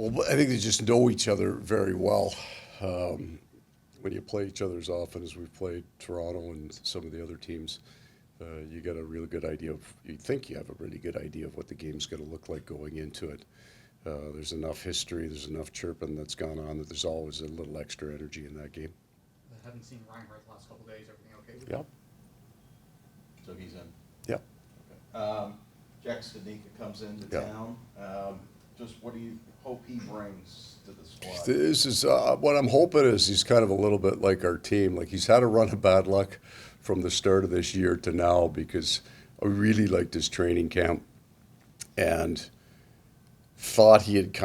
Well, I think they just know each other very well. When you play each other as often as we've played Toronto and some of the other teams, you get a really good idea of, you think you have a really good idea of what the game's going to look like going into it. There's enough history, there's enough chirping that's gone on that there's always a little extra energy in that game. I haven't seen Reinhart the last couple of days. Everything okay with Yep. So he's in. Yep. Okay. Jack Studnicka comes into Yep. town. Just what do you hope he brings to the squad? This is what I'm hoping is he's kind of a little bit like our team. Like he's had a run of bad luck from the start of this year to now because I really liked his training camp and thought he had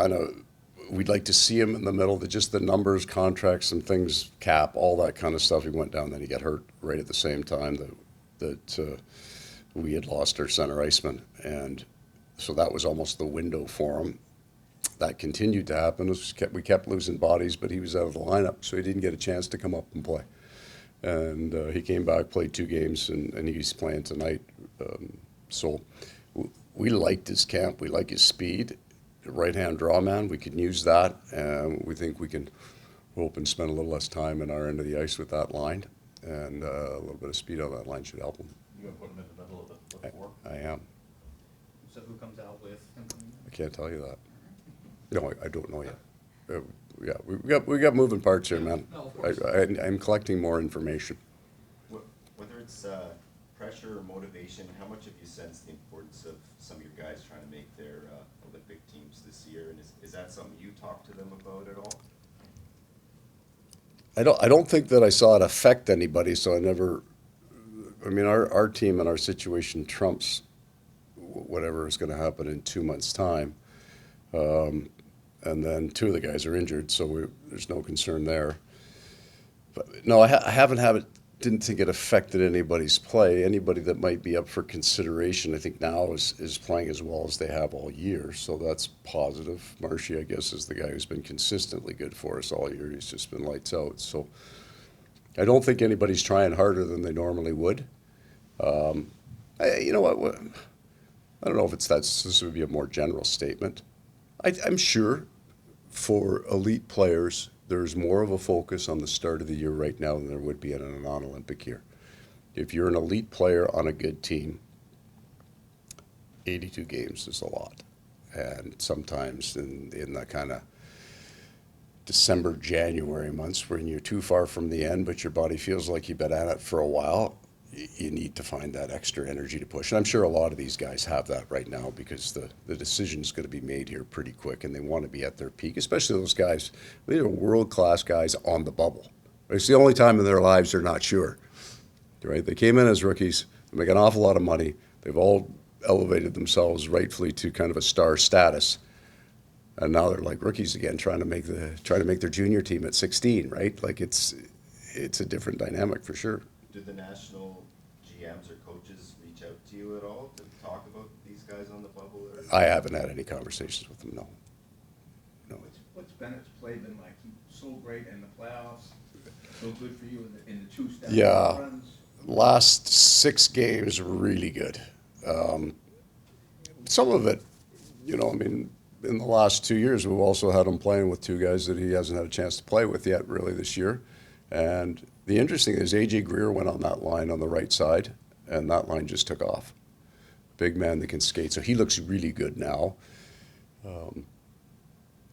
we'd like to see him in the middle, just the numbers, contracts, and things, cap, all that kind of stuff. He went down, then he got hurt right at the same time that we had lost our center iceman. And so that was almost the window for him. That continued to happen. We kept losing bodies, but he was out of the lineup, so he didn't get a chance to come up and play. And he came back, played 2 games, and he's playing tonight. So we liked his camp. We like his speed. Right-hand draw man, we can use that. And we think we can hope and spend a little less time in our end of the ice with that line. And a little bit of speed on that line should help him. You're going to put him in the middle of the 4? I am. So who comes out with him coming in? I can't tell you that. No, I don't know yet. Yeah, we got moving parts here, man. No, of course. I'm collecting more information. Whether it's pressure or motivation, how much have you sensed the importance of some of your guys trying to make their Olympic teams this year? And is that something you talk to them about at all? I don't think that I saw it affect anybody, so I never. I mean, our team and our situation trumps whatever is going to happen in 2 months' time. And then 2 of the guys are injured, so there's no concern there. But no, I didn't think it affected anybody's play. Anybody that might be up for consideration, I think now is playing as well as they have all year, so that's positive. Marshy, I guess, is the guy who's been consistently good for us all year. He's just been lights out. So I don't think anybody's trying harder than they normally would. You know what? I don't know if this would be a more general statement. I'm sure for elite players, there's more of a focus on the start of the year right now than there would be in a non-Olympic year. If you're an elite player on a good team, 82 games is a lot. And sometimes in the kind of December, January months when you're too far from the end, but your body feels like you've been at it for a while, you need to find that extra energy to push. And I'm sure a lot of these guys have that right now because the decision is going to be made here pretty quick and they want to be at their peak, especially those guys. They are world-class guys on the bubble. It's the only time in their lives they're not sure, right? They came in as rookies, they make an awful lot of money. They've all elevated themselves rightfully to kind of a star status. And now they're like rookies again, trying to make their junior team at 16, right? Like it's a different dynamic for sure. Did the national GMs or coaches reach out to you at all to talk about these guys on the bubble? Or? I haven't had any conversations with them, no. What's Bennett's play been like? He's so great in the playoffs, so good for you in the 2 step Yeah. runs. Last 6 games, really good. Some of it, I mean, in the last 2 years, we've also had him playing with 2 guys that he hasn't had a chance to play with yet, really, this year. And the interesting thing is A.J. Greer went on that line on the right side, and that line just took off. Big man that can skate, so he looks really good now.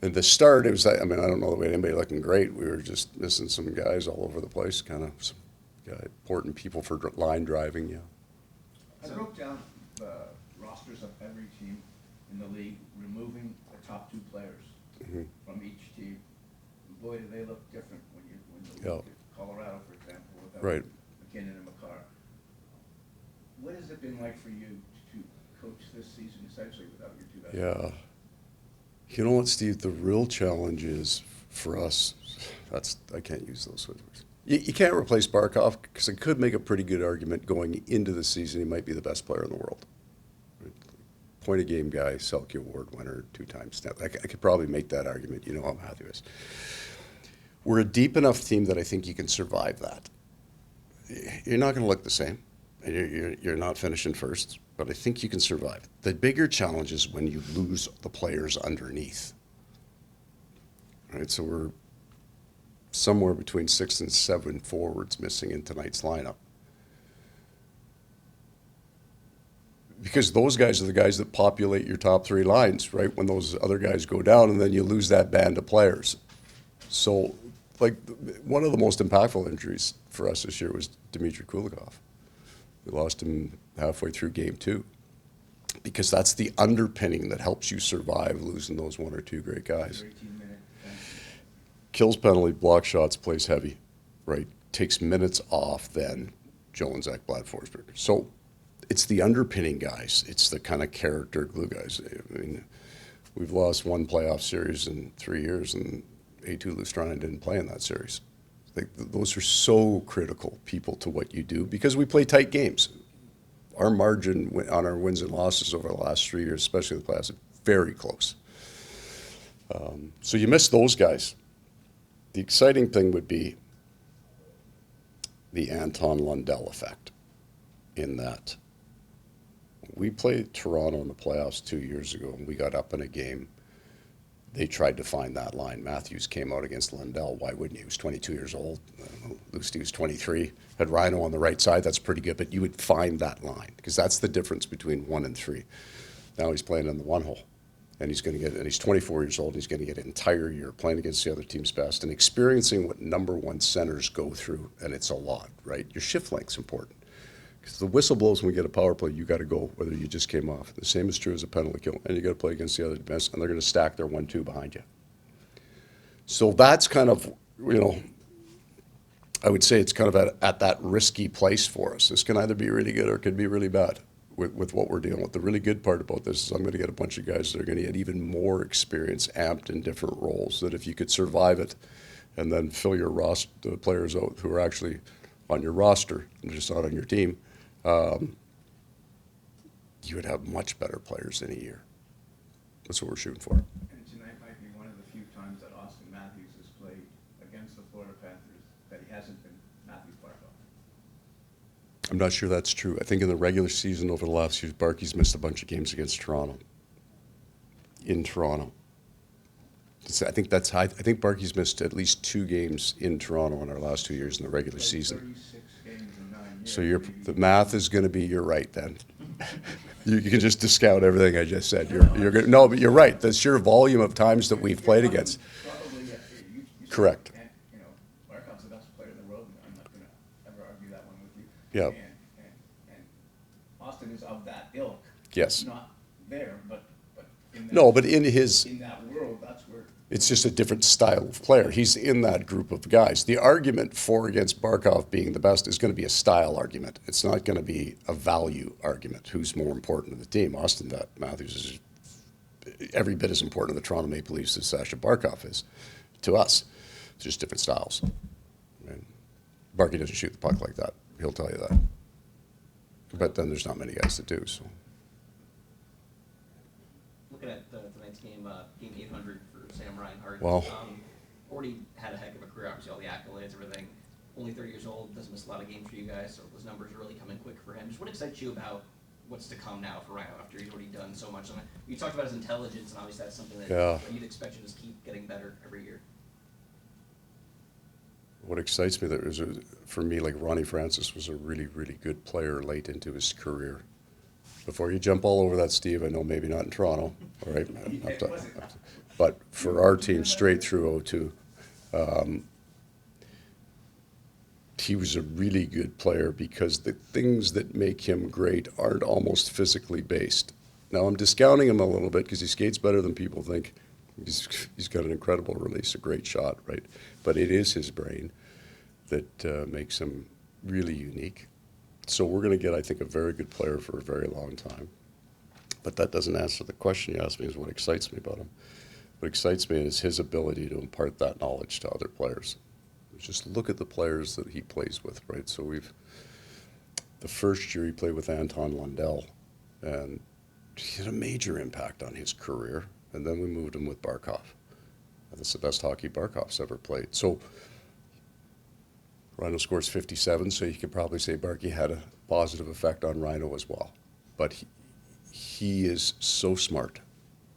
At the start, it was, I don't know that we had anybody looking great. We were just missing some guys all over the place, kind of some important people for line driving, yeah. I wrote down the rosters of every team in the league, removing the top 2 players from each team. Boy, do they look different when you look at Colorado, for example, without Right. McKinnon and McCarr. What has it been like for you to coach this season, essentially, without your 2 guys? Yeah. You know what, Steve? The real challenge is for us, I can't use those words. You can't replace Barkov because I could make a pretty good argument going into the season he might be the best player in the world. Point-of-game guy, Selke Award winner 2 times. I could probably make that argument. You know how Matthew is. We're a deep enough team that I think you can survive that. You're not going to look the same. You're not finishing first, but I think you can survive. The bigger challenge is when you lose the players underneath. right? So we're somewhere between 6 and 7 forwards missing in tonight's lineup. Because those guys are the guys that populate your top 3 lines, right? When those other guys go down, and then you lose that band of players. So, like, one of the most impactful injuries for us this year was Dmitry Kulikov. We lost him halfway through game 2. Because that's the underpinning that helps you survive losing those 1 or 2 great guys. 13-minute. Kills penalty, block shots, plays heavy, right? Takes minutes off then Joe and Zach Blad Forsberg. So it's the underpinning guys. It's the kind of character glue guys. I mean, we've lost 1 playoff series in 3 years, and A2 Lustrana didn't play in that series. Those are so critical people to what you do because we play tight games. Our margin on our wins and losses over the last 3 years, especially the playoffs, is very close. So you miss those guys. The exciting thing would be the Anton Lundell effect in that we played Toronto in the playoffs 2 years ago, and we got up in a game. They tried to find that line. Matthews came out against Lundell. Why wouldn't he? He was 22 years old. Lusty was 23. Had Rhino on the right side. That's pretty good. But you would find that line because that's the difference between 1 and 3. Now he's playing in the 1 hole. And he's going to get, and he's 24 years old, and he's going to get an entire year playing against the other team's best and experiencing what number 1 centers go through, and it's a lot, right? Your shift length's important. Because the whistle blows when we get a power play, you got to go, whether you just came off. The same is true as a penalty kill, and you got to play against the other defense, and they're going to stack their 1-2 behind you. So that's kind of, you know, I would say it's kind of at that risky place for us. This can either be really good or it could be really bad. With what we're dealing with. The really good part about this is I'm going to get a bunch of guys that are going to get even more experience amped in different roles, that if you could survive it and then fill your roster, the players out who are actually on your roster and just not on your team, you would have much better players in a year. That's what we're shooting for. And tonight might be one of the few times that Austin Matthews has played against the Florida Panthers that he hasn't been Matthews Barkov. I'm not sure that's true. I think in the regular season over the last few, Barkey's missed a bunch of games against Toronto. In Toronto. I think Barkey's missed at least 2 games in Toronto in our last 2 years in the regular season. 36 games in 9 years. So the math is going to be, you're right then. You can just discount everything I just said. No, but you're right. The sheer volume of times that we've played against. Probably, you Correct. And, you know, Barkov's the best player in the world. I'm not going to ever argue that one with you. Yeah. And Austin is of that ilk. Yes. Not there, but in that, No, but in that world, that's where. it's just a different style of player. He's in that group of guys. The argument for against Barkov being the best is going to be a style argument. It's not going to be a value argument. Who's more important to the team? Austin Matthews is every bit as important to the Toronto Maple Leafs as Sasha Barkov is to us. It's just different styles. I mean, Barkey doesn't shoot the puck like that. He'll tell you that. But then there's not many guys that do. So. Looking at tonight's game, game 800 for Sam Reinhart. Wow. Already had a heck of a career, obviously all the accolades, everything. Only 30 years old, doesn't miss a lot of games for you guys, so those numbers are really coming quick for him. Just what excites you about what's to come now for Rhino after he's already done so much? You talked about his intelligence, and obviously that's something that you'd expect to just keep getting better every year. What excites me there is, for me, like Ronnie Francis was a really, really good player late into his career. Before you jump all over that, Steve, I know maybe not in Toronto, all right? But for our team, straight through 02, he was a really good player because the things that make him great aren't almost physically based. Now, I'm discounting him a little bit because he skates better than people think. He's got an incredible release, a great shot, right? But it is his brain that makes him really unique. So we're going to get, I think, a very good player for a very long time. But that doesn't answer the question you asked me, is what excites me about him. What excites me is his ability to impart that knowledge to other players. Just look at the players that he plays with, right? So the first year he played with Anton Lundell, and he had a major impact on his career. And then we moved him with Barkov. And that's the best hockey Barkov's ever played. So Rhino scores 57, so you could probably say Barkey had a positive effect on Rhino as well. But he is so smart,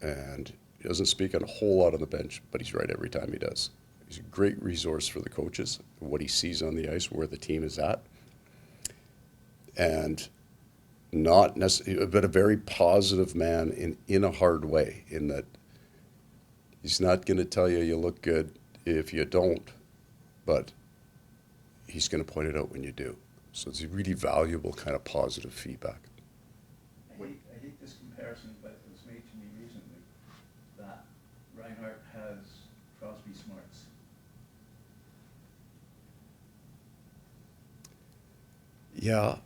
and He doesn't speak on a whole lot on the bench, but he's right every time he does. He's a great resource for the coaches, what he sees on the ice, where the team is at. And not necessarily, but a very positive man in a hard way, in that he's not going to tell you you look good if you don't, but he's going to point it out when you do. So it's a really valuable kind of positive feedback. I hate this comparison, but it was made to me recently, that Reinhart has Crosby smarts. Yeah.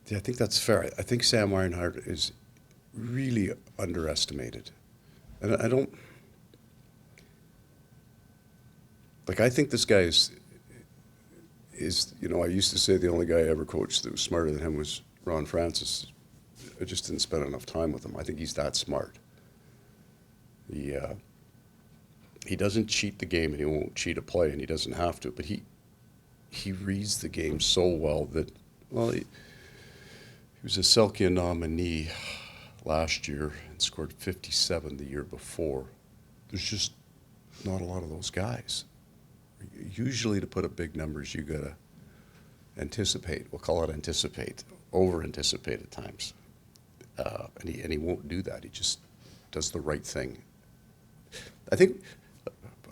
Yeah, I think that's fair. I think Sam Reinhart is really underestimated. And I don't, like, I think this guy is, you know, I used to say the only guy I ever coached that was smarter than him was Ron Francis. I just didn't spend enough time with him. I think he's that smart. He doesn't cheat the game, and he won't cheat a play, and he doesn't have to, but he reads the game so well that, well, he was a Selke nominee last year and scored 57 the year before. There's just not a lot of those guys. Usually to put up big numbers, you gotta anticipate. We'll call it anticipate, over-anticipate at times. And he won't do that. He just does the right thing. I think,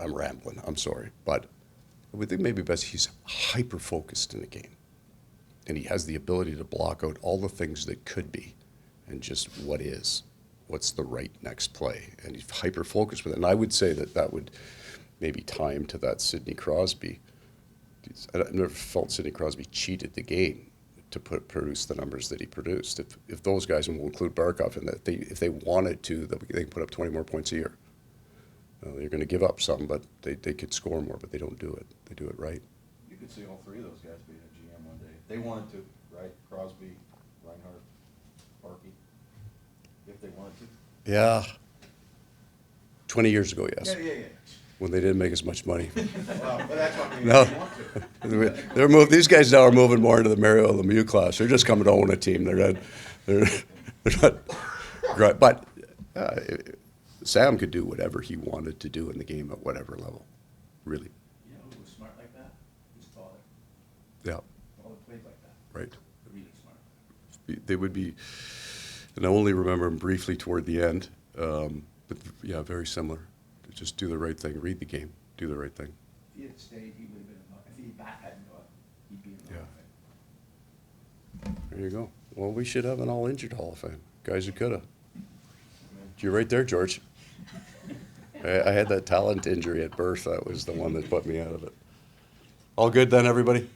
I'm rambling, I'm sorry, but I would think maybe best he's hyper-focused in the game. And he has the ability to block out all the things that could be and just what is. What's the right next play? And he's hyper-focused with it. And I would say that would maybe tie him to that Sidney Crosby. I never felt Sidney Crosby cheated the game to produce the numbers that he produced. If those guys, and we'll include Barkov in that, if they wanted to, they can put up 20 more points a year. They're going to give up some, but they could score more, but they don't do it. They do it right. You could see all three of those guys being a GM one day. They wanted to, right? Crosby, Reinhart, Barkey. If they wanted to. Yeah. 20 years ago, yes. Yeah. When they didn't make as much money. Well, but that's what I mean. No. If they want to. These guys now are moving more into the Mario Lemieux class. They're just coming to own a team. They're not great. But Sam could do whatever he wanted to do in the game at whatever level, really. You know who was smart like that? His father. Yeah, His father played like that. right. Really smart. They would be, and I only remember him briefly toward the end, but yeah, very similar. Just do the right thing, read the game, do the right thing. If he had stayed, he would have been, if he hadn't gone, he'd be in the Hall of Fame. There you go. Well, we should have an all-injured Hall of Fame. Guys who could have. You're right there, George. I had that talent injury at birth. That was the one that put me out of it. All good then, everybody?